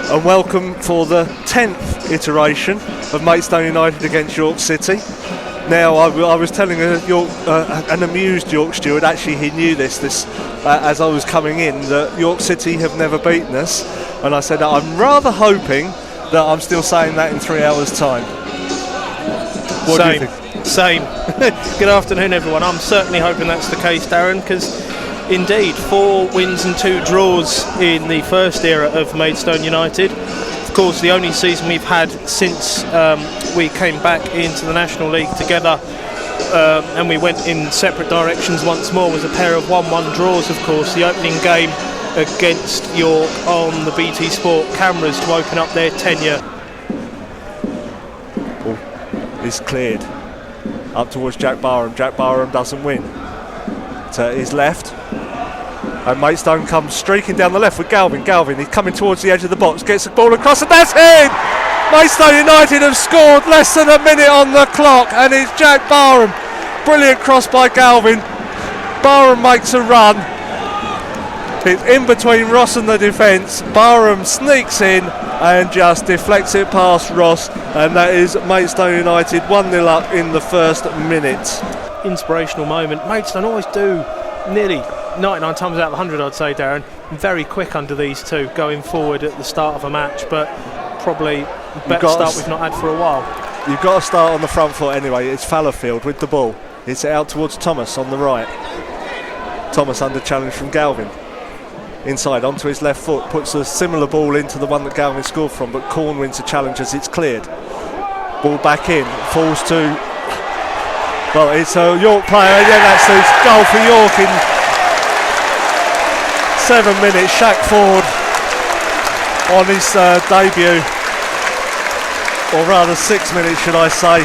and welcome for the 10th iteration of Maidstone United against York City. Now, I was telling an amused York steward, actually he knew this as I was coming in, that York City have never beaten us, and I said I'm rather hoping that I'm still saying that in 3 hours' time. What do you think? Same. Good afternoon, everyone. I'm certainly hoping that's the case, Darren, because indeed 4 wins and 2 draws in the first era of Maidstone United. Of course, the only season we've had since we came back into the National League together and we went in separate directions once more was a pair of 1-1 draws. Of course, the opening game against York on the BT Sport cameras to open up their tenure. Ball is cleared up towards Jack Barham. Jack Barham doesn't win. To his left, and Maidstone comes streaking down the left with Galvin. He's coming towards the edge of the box, gets the ball across, and that's in! Maidstone United have scored less than a minute on the clock, and it's Jack Barham. Brilliant cross by Galvin. Barham makes a run. It's in between Ross and the defence. Barham sneaks in and just deflects it past Ross, and that is Maidstone United 1-0 up in the first minute. Inspirational moment. Maidstone always do nearly 99 times out of 100, I'd say, Darren. Very quick under these two going forward at the start of a match, but probably better start we've not had for a while. You've got to start on the front foot anyway. It's Fallowfield with the ball. It's out towards Thomas on the right. Thomas under challenge from Galvin. Inside onto his left foot, puts a similar ball into the one that Galvin scored from, but Corn wins the challenge as it's cleared. Ball back in, falls to, well, it's a York player. Yeah, that's his goal for York in 7 minutes. Shaq Ford on his debut, or rather 6 minutes should I say.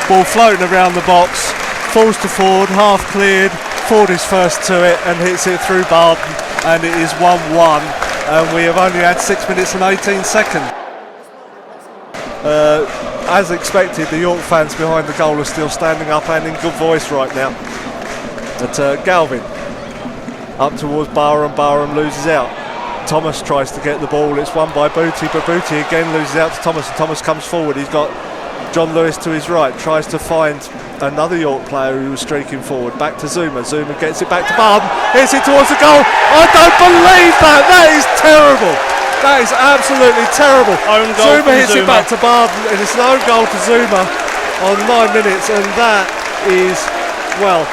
Ball floating around the box, falls to Ford, half cleared. Ford is first to it and hits it through Barden, and it is 1-1, and we have only had 6 minutes and 18 seconds. As expected, the York fans behind the goal are still standing up and in good voice right now. But Galvin up towards Barham. Barham loses out. Thomas tries to get the ball. It's won by Booty, but Booty again loses out to Thomas, and Thomas comes forward. He's got John Lewis to his right, tries to find another York player who was streaking forward. Back to Zuma. Zuma gets it back to Barden, hits it towards the goal. I don't believe that. That is terrible. That is absolutely terrible. Own goal. Zuma hits it back to Barden, and it's an own goal to Zuma on 9 minutes, and that is, well,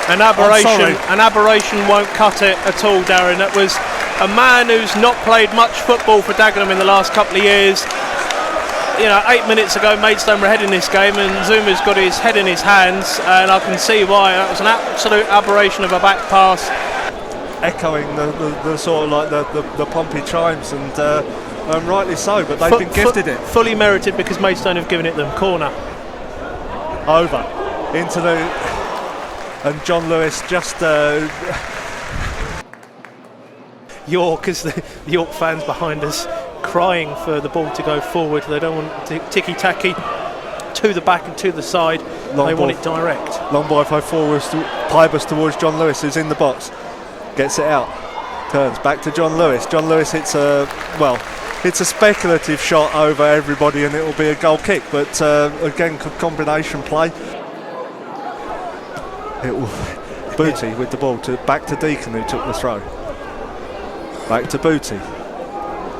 an aberration. An aberration won't cut it at all, Darren. That was a man who's not played much football for Dagenham in the last couple of years. You know, 8 minutes ago Maidstone were ahead in this game, and Zuma's got his head in his hands, and I can see why. That was an absolute aberration of a back pass. Echoing the sort of like the Pompey chimes, and rightly so, but they've been gifted it. Fully merited, because Maidstone have given it them. Corner. Over. Into the... and John Lewis just... York, as the York fans behind us crying for the ball to go forward. They don't want ticky-tacky to the back and to the side. They want it direct. Long ball forwards to Pybus towards John Lewis, who's in the box. Gets it out. Turns back to John Lewis. John Lewis hits a speculative shot over everybody, and it will be a goal kick. But again, combination play. It will Booty with the ball back to Deacon, who took the throw. Back to Booty.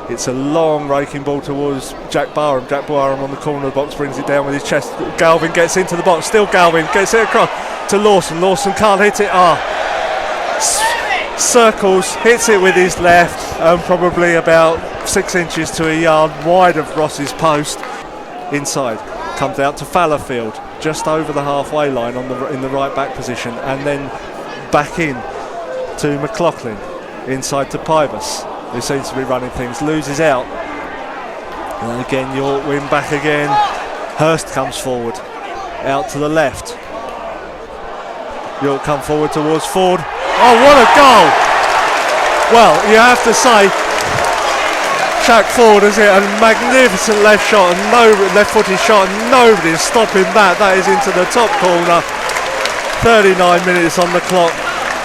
It's a long raking ball towards Jack Barham. Jack Barham on the corner of the box brings it down with his chest. Galvin gets into the box. Still Galvin gets it across to Lawson. Lawson can't hit it. Circles, hits it with his left, and probably about 6 inches to a yard wide of Ross's post. Inside, comes out to Fallowfield, just over the halfway line in the right back position, and then back in to McLaughlin. Inside to Pybus, who seems to be running things, loses out, and again York win back again. Hurst comes forward, out to the left. York come forward towards Ford. Oh, what a goal! Well, you have to say, Shaq Ford has hit a magnificent left-footed shot, and nobody is stopping that. That is into the top corner. 39 minutes on the clock,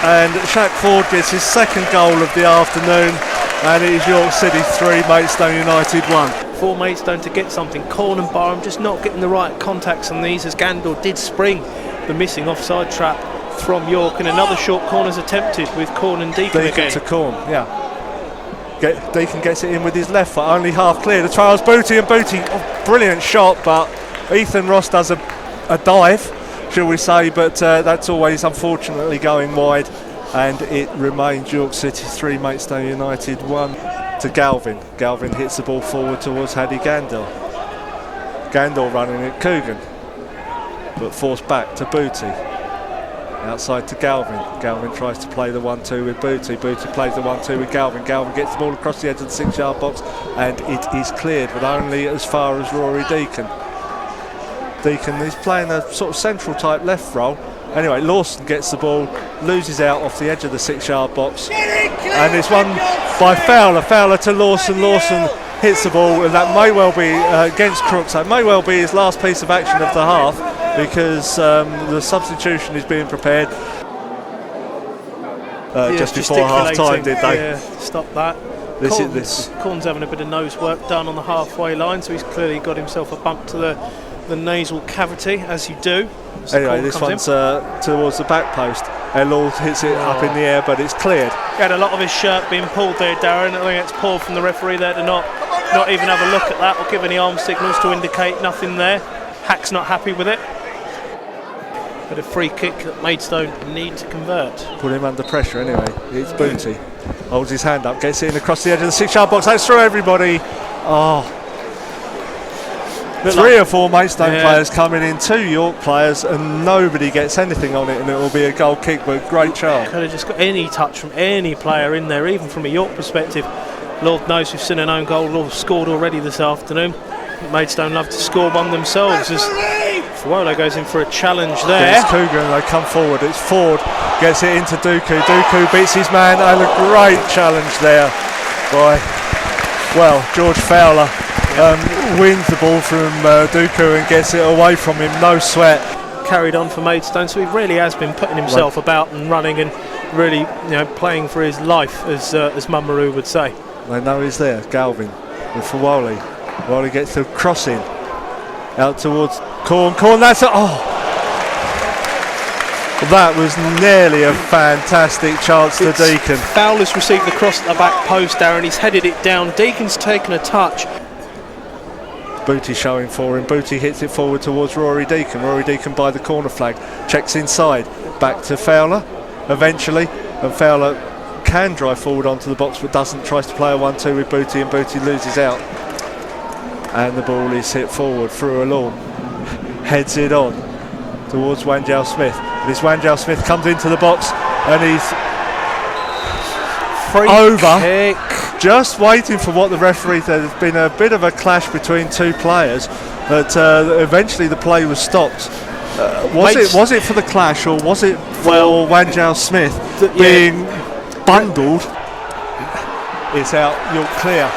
and Shaq Ford gets his second goal of the afternoon. and it is York City 3, Maidstone United 1. For Maidstone to get something, Corn and Barham just not getting the right contacts on these, as Gandor did spring the missing offside trap from York, and another short corner's attempted with Corn and Deacon again. To Corn, yeah. Deacon gets it in with his left foot, only half clear. The trials Booty, and Booty, brilliant shot, but Ethan Ross does a dive, shall we say, but that's always unfortunately going wide, and it remains York City 3, Maidstone United 1 to Galvin. Galvin hits the ball forward towards Paddy Gandor. Gandor running at Coogan, but forced back to Booty. Outside to Galvin. Galvin tries to play the 1-2 with Booty. Booty plays the 1-2 with Galvin. Galvin gets the ball across the edge of the 6-yard box, and it is cleared, but only as far as Rory Deacon. Deacon is playing a sort of central type left role. Anyway, Lawson gets the ball, loses out off the edge of the 6-yard box, and it's won by Fowler. Fowler to Lawson. Lawson hits the ball, and that may well be against Crooks. That may well be his last piece of action of the half, because the substitution is being prepared just before half time, did they? Yeah, stop that. Corn's having a bit of nose work done on the halfway line, so he's clearly got himself a bump to the nasal cavity, as you do. Anyway, this one's towards the back post. Elul hits it up in the air, but it's cleared. He had a lot of his shirt being pulled there, Darren. I think it's poor from the referee there to not even have a look at that or give any arm signals to indicate nothing there. Hack's not happy with it. But a free kick that Maidstone need to convert. Put him under pressure anyway. It's Booty. Holds his hand up, gets it in across the edge of the 6-yard box. That's through everybody. Oh. 3 or 4 Maidstone players coming in, 2 York players, and nobody gets anything on it, and it will be a goal kick, but great chance. Could have just got any touch from any player in there, even from a York perspective. Lord knows we've seen an own goal scored already this afternoon. Maidstone love to score one themselves, as Fuola goes in for a challenge there. It's Coogan, they come forward, it's Ford, gets it into Dooku. Dooku beats his man, and a great challenge there by, George Fowler. Wins the ball from Dooku and gets it away from him, no sweat. Carried on for Maidstone, so he really has been putting himself about and running and really, playing for his life, as Mummaroo would say. They know he's there. Galvin with Fawali. Fawali gets the crossing out towards Corn. That's it. Oh, that was nearly a fantastic chance to Deacon. Fowler's received the cross at the back post, Darren. He's headed it down. Deacon's taken a touch. Booty showing for him. Booty hits it forward towards Rory Deacon. Rory Deacon by the corner flag. Checks inside. Back to Fowler eventually. And Fowler can drive forward onto the box but doesn't. Tries to play a 1-2 with Booty, and Booty loses out. And the ball is hit forward through a lawn. Heads it on towards Wanjao Smith. This Wanjao Smith comes into the box and he's free over. Kick. Just waiting for what the referee said. There's been a bit of a clash between 2 players, but eventually the play was stopped. Was it for the clash, or was it for Wanjao Smith being bundled? It's out, York clear.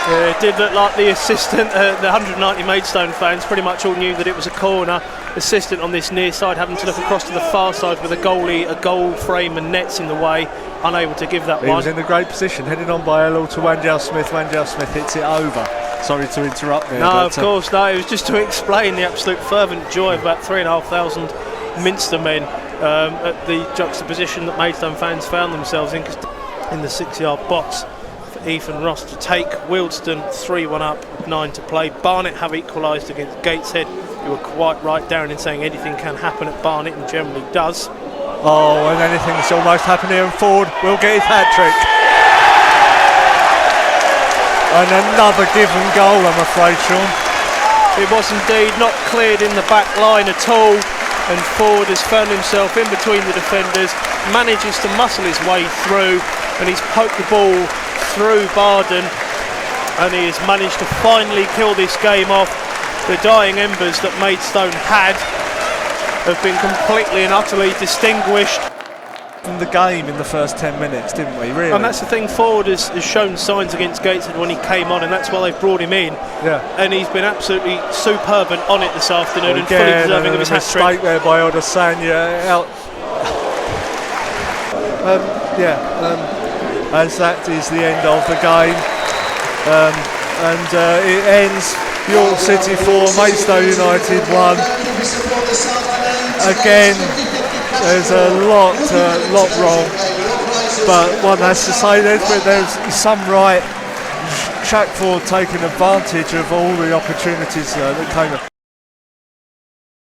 It did look like the assistant, the 190 Maidstone fans pretty much all knew that it was a corner. Assistant on this near side having to look across to the far side with a goalie, a goal frame and nets in the way, unable to give that one. He was in a great position, headed on by Elul to Wanjao Smith. Wanjao Smith hits it over. Sorry to interrupt there. No, of course, no. It was just to explain the absolute fervent joy of about 3,500 Minster men at the juxtaposition that Maidstone fans found themselves in the 6-yard box. Ethan Ross to take. Wealdstone 3-1 up, 9 to play. Barnet have equalised against Gateshead. You were quite right, Darren, in saying anything can happen at Barnet, and generally does. Oh, and anything's almost happened here, and Ford will get his hat-trick. And another given goal, I'm afraid, Sean. It was indeed not cleared in the back line at all, and Ford has found himself in between the defenders, manages to muscle his way through, and he's poked the ball through Barden, and he has managed to finally kill this game off. The dying embers that Maidstone had have been completely and utterly distinguished from the game in the first 10 minutes, didn't we, really? And that's the thing, Ford has shown signs against Gateshead when he came on, and that's why they've brought him in. Yeah. And he's been absolutely superb and on it this afternoon, and fully deserving of his hat-trick. Mistake there by Odesanya out. as that is the end of the game. And it ends York City 4, Maidstone United 1. Again, there's a lot wrong, but one has to say there's some right. Shackford taking advantage of all the opportunities that came.